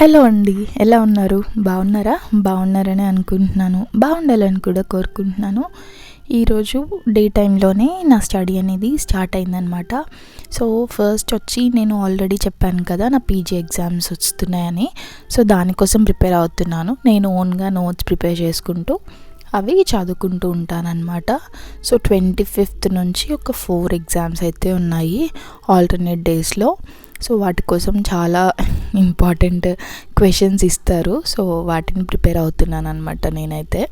Hello అండి, ఎలా ఉన్నారు? బాగున్నారా? బాగున్నారని అనుకుంటున్నాను. బాగుండాలని కూడా కోరుకుంటున్నాను. ఈరోజు డే టైంలోనే నా స్టడీ అనేది స్టార్ట్ అయిందనమాట. సో ఫస్ట్ వచ్చి నేను ఆల్రెడీ చెప్పాను కదా, నా పీజీ ఎగ్జామ్స్ వస్తున్నాయని. సో దానికోసం ప్రిపేర్ అవుతున్నాను. నేను ఓన్గా నోట్స్ ప్రిపేర్ చేసుకుంటూ అవి చదువుకుంటూ ఉంటానన్నమాట. సో 25th నుంచి ఒక 4 ఎగ్జామ్స్ అయితే ఉన్నాయి ఆల్టర్నేట్ డేస్లో. సో వాటి కోసం చాలా ఇంపార్టెంట్ క్వశ్చన్స్ ఇస్తారు. సో వాటిని ప్రిపేర్ అవుతున్నాను అనమాట నేనైతే.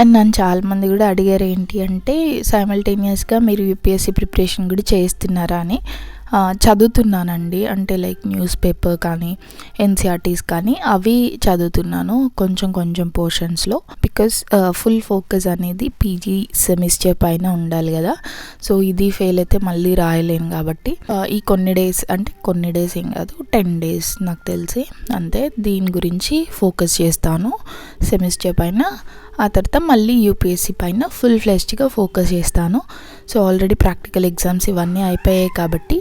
అండ్ నన్ను చాలామంది కూడా అడిగారు ఏంటి అంటే, సైమల్టేనియస్గా మీరు యూపీఎస్సీ ప్రిపరేషన్ కూడా చేస్తున్నారా అని. చదువుతున్నానండి, అంటే లైక్ న్యూస్ పేపర్ కానీ ఎన్సీఆర్టీస్ కానీ అవి చదువుతున్నాను కొంచెం పోర్షన్స్లో. బికాస్ ఫుల్ ఫోకస్ అనేది పీజీ సెమిస్టర్ పైన ఉండాలి కదా. సో ఇది ఫెయిల్ అయితే మళ్ళీ రాయలేను కాబట్టి ఈ కొన్ని డేస్ ఏం కాదు, 10 days నాకు తెలిసి అంతే, దీని గురించి ఫోకస్ చేస్తాను సెమిస్టర్ పైన. ఆ తర్వాత మళ్ళీ యూపీఎస్సీ పైన ఫుల్ ఫ్లెజ్డ్గా ఫోకస్ చేస్తాను. సో ఆల్రెడీ ప్రాక్టికల్ ఎగ్జామ్స్ ఇవన్నీ అయిపోయాయి కాబట్టి.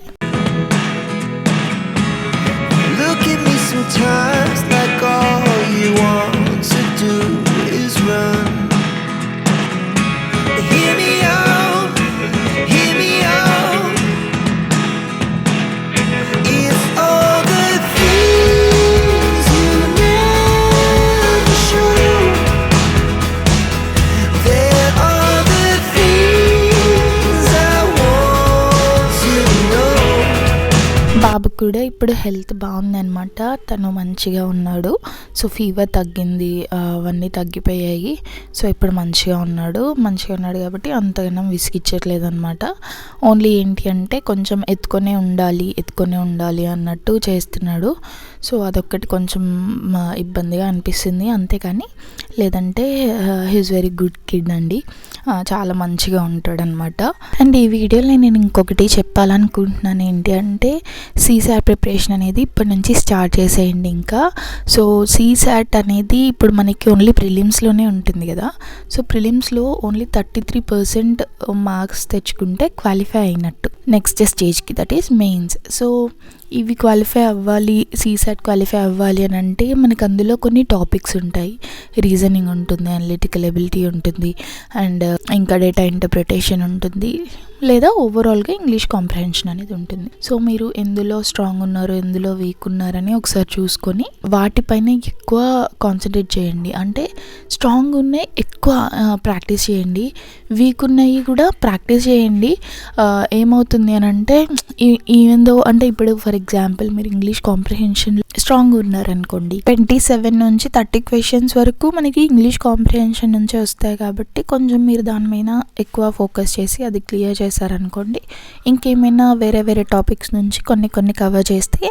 బాబు కూడా ఇప్పుడు హెల్త్ బాగుందన్నమాట, తను మంచిగా ఉన్నాడు. సో ఫీవర్ తగ్గింది, అవన్నీ తగ్గిపోయాయి. సో ఇప్పుడు మంచిగా ఉన్నాడు కాబట్టి అంతగానో విసిగిచ్చట్లేదు అనమాట. ఓన్లీ ఏంటి అంటే కొంచెం ఎత్తుకొనే ఉండాలి అన్నట్టు చేస్తున్నాడు. సో అదొక్కటి కొంచెం ఇబ్బందిగా అనిపిస్తుంది, అంతేకాని లేదంటే హీఈస్ వెరీ గుడ్ కిడ్ అండి, చాలా మంచిగా ఉంటాడనమాట. అండ్ ఈ వీడియోలో నేను ఇంకొకటి చెప్పాలనుకుంటున్నాను ఏంటి అంటే, సీసాట్ ప్రిపరేషన్ అనేది ఇప్పటి నుంచి స్టార్ట్ చేసేయండి ఇంకా. సో సీసాట్ అనేది ఇప్పుడు మనకి ఓన్లీ ప్రిలిమ్స్లోనే ఉంటుంది కదా. సో ప్రిలిమ్స్లో ఓన్లీ 33% మార్క్స్ తెచ్చుకుంటే క్వాలిఫై అయినట్టు నెక్స్ట్ స్టేజ్కి, దట్ ఈస్ మెయిన్స్. సో ఇవి క్వాలిఫై అవ్వాలి, సీసాట్ క్వాలిఫై అవ్వాలి అని అంటే మనకు అందులో కొన్ని టాపిక్స్ ఉంటాయి. రీజనింగ్ ఉంటుంది, అనలిటికల్ ఎబిలిటీ ఉంటుంది, అండ్ ఇంకా డేటా ఇంటర్ప్రిటేషన్ ఉంటుంది, లేదా ఓవరాల్గా ఇంగ్లీష్ కాంప్రహెన్షన్ అనేది ఉంటుంది. సో మీరు ఎందులో స్ట్రాంగ్ ఉన్నారు, ఎందులో వీక్ ఉన్నారని ఒకసారి చూసుకొని వాటిపైన ఎక్కువ కాన్సన్ట్రేట్ చేయండి. అంటే స్ట్రాంగ్ ఉన్నాయి ఎక్కువ ప్రాక్టీస్ చేయండి, వీక్ ఉన్నాయి కూడా ప్రాక్టీస్ చేయండి. ఏమవుతుంది అని అంటే, ఈవెన్ దో అంటే ఇప్పుడు ఫర్ ఎగ్జాంపుల్ మీరు ఇంగ్లీష్ కాంప్రహెన్షన్ స్ట్రాంగ్ ఉన్నారనుకోండి, 27 నుంచి 30 క్వశ్చన్స్ వరకు మనకి ఇంగ్లీష్ కాంప్రహెన్షన్ నుంచి వస్తాయి కాబట్టి కొంచెం మీరు దాని మీద ఎక్కువ ఫోకస్ చేసి అది క్లియర్ చేశారనుకోండి, ఇంకేమైనా వేరే టాపిక్స్ నుంచి కొన్ని కవర్ చేస్తే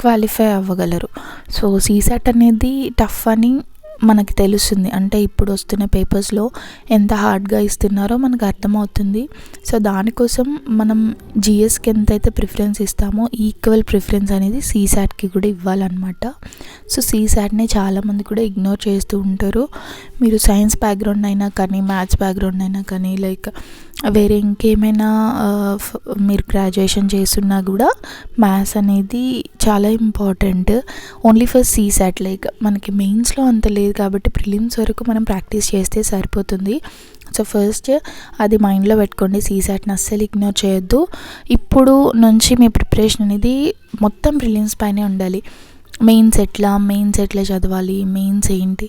క్వాలిఫై అవ్వగలరు. సో సీసాట్ అనేది టఫ్ అని మనకి తెలుస్తుంది, అంటే ఇప్పుడు వస్తున్న పేపర్స్లో ఎంత హార్డ్గా ఇస్తున్నారో మనకు అర్థమవుతుంది. సో దానికోసం మనం జిఎస్కి ఎంతైతే ప్రిఫరెన్స్ ఇస్తామో ఈక్వల్ ప్రిఫరెన్స్ అనేది సీసాట్కి కూడా ఇవ్వాలన్నమాట. సో సీసాట్ని చాలామంది కూడా ఇగ్నోర్ చేస్తూ ఉంటారు. మీరు సైన్స్ బ్యాక్గ్రౌండ్ అయినా కానీ, మ్యాథ్స్ బ్యాక్గ్రౌండ్ అయినా కానీ, లైక్ వేరే ఇంకేమైనా మీరు గ్రాడ్యుయేషన్ చేస్తున్నా కూడా మ్యాథ్స్ అనేది చాలా important only for CSAT. Like మనకి మెయిన్స్లో అంత లేదు కాబట్టి ప్రిలిమ్స్ వరకు మనం ప్రాక్టీస్ చేస్తే సరిపోతుంది. సో ఫస్ట్ అది మైండ్లో పెట్టుకోండి, సీసాట్ని అస్సలు ఇగ్నోర్ చేయొద్దు. ఇప్పుడు నుంచి మీ ప్రిపరేషన్ అనేది మొత్తం ప్రిలిమ్స్ పైనే ఉండాలి. మెయిన్స్ ఎట్లా చదవాలి, మెయిన్స్ ఏంటి,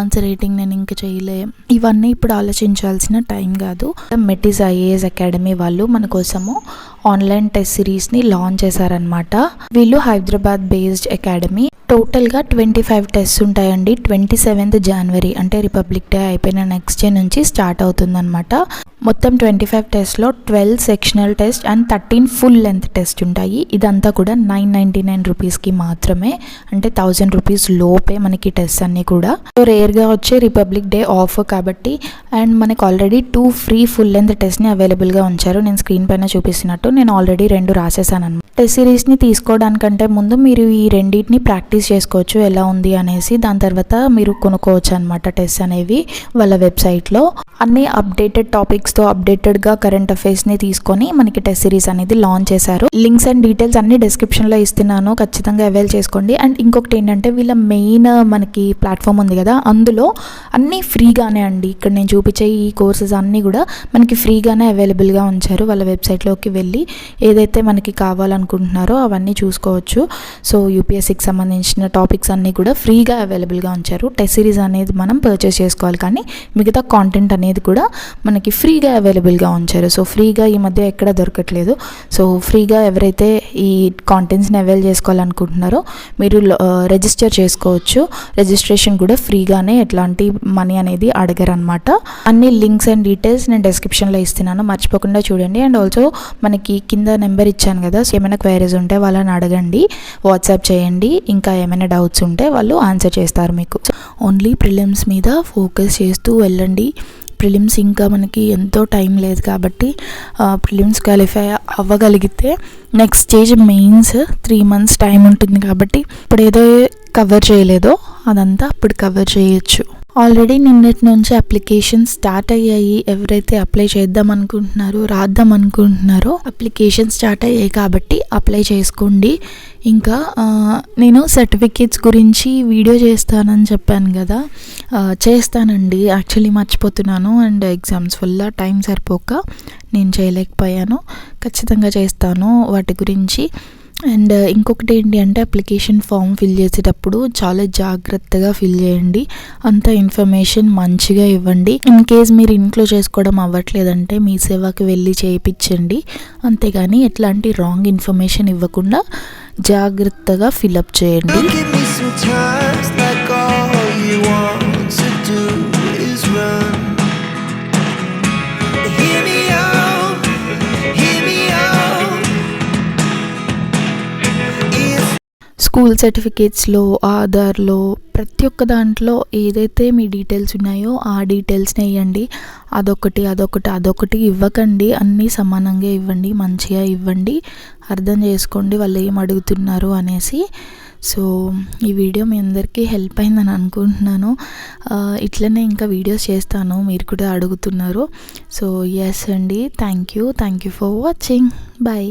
ఆన్సర్ రైటింగ్ నేను ఇంకా చేయలే, ఇవన్నీ ఇప్పుడు ఆలోచించాల్సిన టైం కాదు. మెటిస్ ఐఏఎస్ అకాడమీ వాళ్ళు మన కోసము ఆన్లైన్ టెస్ట్ సిరీస్ని లాంచ్ చేశారనమాట. వీళ్ళు హైదరాబాద్ బేస్డ్ అకాడమీ. టోటల్గా 25 టెస్ట్ ఉంటాయండి. 27th January అంటే రిపబ్లిక్ డే అయిపోయిన నెక్స్ట్ డే నుంచి స్టార్ట్ అవుతుందన్నమాట. మొత్తం 25 టెస్ట్లో 12 sectional test and 13 full length test ఉంటాయి. ఇదంతా కూడా 999 రూపీస్కి మాత్రమే, అంటే 1000 రూపీస్ లోపే మనకి టెస్ట్ అన్నీ కూడా. సో రేర్గా వచ్చే రిపబ్లిక్ డే ఆఫర్ కాబట్టి, అండ్ మనకి ఆల్రెడీ 2 ఫ్రీ ఫుల్ లెంత్ టెస్ట్ని అవైలబుల్గా ఉంచారు. నేను స్క్రీన్ పైన చూపిస్తున్నట్టు నేను ఆల్రెడీ 2 రాసేసాను అనమాట. టెస్ట్ సిరీస్ని తీసుకోవడానికంటే ముందు మీరు ఈ రెండింటిని ప్రాక్టీస్ చేసుకోవచ్చు ఎలా ఉంది అనేసి. దాని తర్వాత మీరు కొనుక్కోవచ్చు అనమాట టెస్ట్ అనేవి వాళ్ళ వెబ్సైట్లో. అన్ని అప్డేటెడ్ టాపిక్స్తో అప్డేటెడ్గా కరెంట్ అఫైర్స్ని తీసుకొని మనకి టెస్ట్ సిరీస్ అనేది లాంచ్ చేశారు. లింక్స్ అండ్ డీటెయిల్స్ అన్ని డిస్క్రిప్షన్లో ఇస్తున్నాను, ఖచ్చితంగా అవైల్ చేసుకోండి. అండ్ ఇంకొకటి ఏంటంటే వీళ్ళ మెయిన్ మనకి ప్లాట్ఫామ్ ఉంది కదా, అందులో అన్నీ ఫ్రీగానే అండి. ఇక్కడ నేను చూపించే ఈ కోర్సెస్ అన్నీ కూడా మనకి ఫ్రీగానే అవైలబుల్గా ఉంచారు. వాళ్ళ వెబ్సైట్లోకి వెళ్ళి ఏదైతే మనకి కావాలనుకుంటున్నారో అవన్నీ చూసుకోవచ్చు. సో యూపీఎస్సీకి సంబంధించిన టాపిక్స్ అన్నీ కూడా ఫ్రీగా అవైలబుల్గా ఉంచారు. టెస్ట్ సిరీస్ అనేది మనం పర్చేస్ చేసుకోవాలి, కానీ మిగతా కాంటెంట్ అనేది కూడా మనకి ఫ్రీగా అవైలబుల్గా ఉంచారు. సో ఫ్రీగా ఈ మధ్య ఎక్కడ దొరకట్లేదు. సో ఫ్రీగా ఎవరైతే ఈ కాంటెంట్స్ని అవైల్ చేసుకోవాలనుకుంటున్నారో మీరు రిజిస్టర్ చేసుకోవచ్చు. రిజిస్ట్రేషన్ కూడా ఫ్రీగానే, ఎట్లాంటి మనీ అనేది అడగరు అనమాట. అన్ని లింక్స్ అండ్ డీటెయిల్స్ నేను డిస్క్రిప్షన్లో ఇస్తున్నాను, మర్చిపోకుండా చూడండి. అండ్ ఆల్సో మనకి కింద నెంబర్ ఇచ్చాను కదా, సో ఏమైనా క్వైరీస్ ఉంటే వాళ్ళని అడగండి, వాట్సాప్ చేయండి. ఇంకా ఏమైనా డౌట్స్ ఉంటే వాళ్ళు ఆన్సర్ చేస్తారు మీకు. ఓన్లీ ప్రిలిమ్స్ మీద ఫోకస్ చేస్తూ వెళ్ళండి. ప్రిలిమ్స్ ఇంకా మనకి ఎంతో టైం లేదు కాబట్టి ప్రిలిమ్స్ క్వాలిఫై అవ్వగలిగితే next stage mains 3 months time ఉంటుంది కాబట్టి ఇప్పుడు ఏదో కవర్ చేయలేదో అదంతా అప్పుడు కవర్ చేయొచ్చు. ఆల్రెడీ నిన్నటి నుంచి అప్లికేషన్ స్టార్ట్ అయ్యాయి. ఎవరైతే అప్లై చేద్దాం అనుకుంటున్నారో, రాద్దాం అనుకుంటున్నారో అప్లికేషన్ స్టార్ట్ అయ్యాయి కాబట్టి అప్లై చేసుకోండి. ఇంకా నేను సర్టిఫికేట్స్ గురించి వీడియో చేస్తానని చెప్పాను కదా, చేస్తానండి. యాక్చువల్లీ మర్చిపోతున్నాను అండ్ ఎగ్జామ్స్ వల్ల టైం సరిపోక నేను చేయలేకపోయాను. ఖచ్చితంగా చేస్తాను వాటి గురించి. అండ్ ఇంకొకటి ఏంటి అంటే అప్లికేషన్ ఫామ్ ఫిల్ చేసేటప్పుడు చాలా జాగ్రత్తగా ఫిల్ చేయండి. అంత ఇన్ఫర్మేషన్ మంచిగా ఇవ్వండి. ఇన్ కేస్ మీరు ఇంట్లో చేసుకోవడం అవ్వట్లేదంటే మీ సేవకి వెళ్ళి చేయించండి. అంతేగాని ఎట్లాంటి రాంగ్ ఇన్ఫర్మేషన్ ఇవ్వకుండా జాగ్రత్తగా ఫిల్అప్ చేయండి. స్కూల్ సర్టిఫికేట్స్లో, ఆధార్లో, ప్రతి ఒక్క దాంట్లో ఏదైతే మీ డీటెయిల్స్ ఉన్నాయో ఆ డీటెయిల్స్ని ఇవ్వండి. అదొకటి ఇవ్వకండి. అన్నీ సమానంగా ఇవ్వండి, మంచిగా ఇవ్వండి. అర్థం చేసుకోండి వాళ్ళు ఏం అడుగుతున్నారు అనేసి. సో ఈ వీడియో మీ అందరికీ హెల్ప్ అయిందని అనుకుంటున్నాను. ఇట్లనే ఇంకా వీడియోస్ చేస్తాను, మీరు కూడా అడుగుతున్నారు. సో ఎస్ అండి, thank you for watching. Bye.